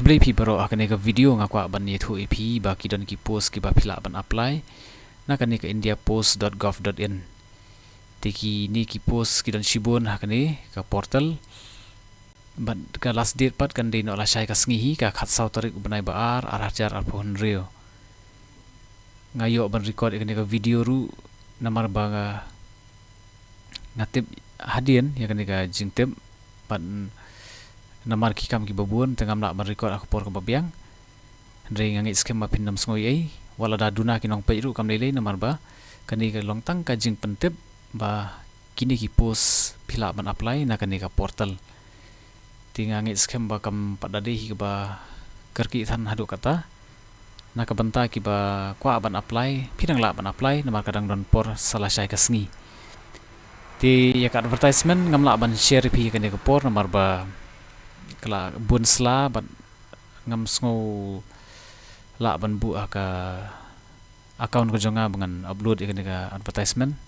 kublai pi baro akane ka video ngakwa ban ïathuh pi ba kidon ki post ki ba phila ban apply na kane ka indiapost.gov.in teki ni ki post kidon shibun hakane ka portal ban ka last date pat kan de no la shai ka sngihi ka khatsau tarik banai baar arhajar arphon rio ngayo ban record ikane ka video ru namar ba ngatip hadian ya kane ka jingtip ban namar ki kam ki babun tengam nak ban record aku por ka babiang ndre ngangi skem ma pinam sngoi ai wala da duna ki nong Peit ru kam lele namar ba kane ka longtang ka jing pentip ba kini ki post phila ban apply na kane ka portal tinga ngi skem ba kam padade hi ba kerki than hadu kata na ka banta ki ba kwah ban apply phidang la ban apply namar kadang don por salah shai ka sngi ti ya ka advertisement ngamla ban share pi kane ka por namar ba kala bun sla ban ngam sngo la ban bu aka account ko jonga bangan upload ikane ka advertisement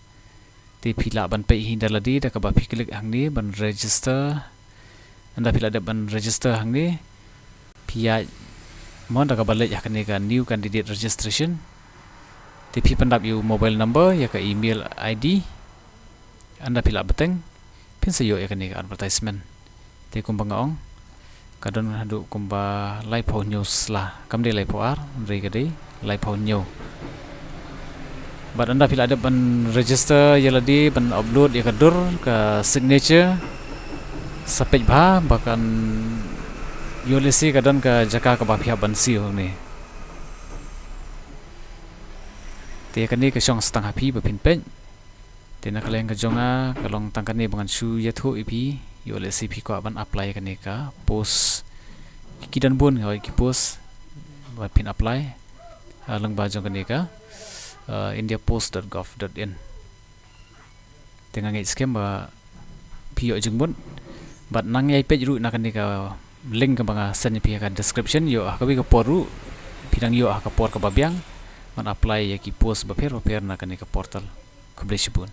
ti phila ban Peit hi daladi da ka ba phi klik hangni ban register anda phila da ban register hangni phia mon da ka balai yakane ka new candidate registration ti phi pandap you mobile number ya ka email ID anda phila beteng pin sayo yakane ka advertisement ti kumbang kadon hadu kumba live ho news la kam de live ar re gade live ho new but anda phila ada ban register yaladi ban upload ya kadur ka signature sapej bha bahkan yolesi kadon ka jaka ka bapia ban si ni te kani ka song stang happy ba pin pen te na kaleng ka jonga kalong tangkani bangan su ïathuh ipi yolesi pi ko ban apply kani ka post kidan bun hoi ki post ba pin apply lang ba jong kani ka indiapost.gov.in tengah ngai skem ba pi yo jengbun bat nang yai page ru na kani ka link ka banga send pi ka description yo ka bi ka poru pidang yo ka por ka babiang man apply ya ki post ba per na kani ka portal kublai shibun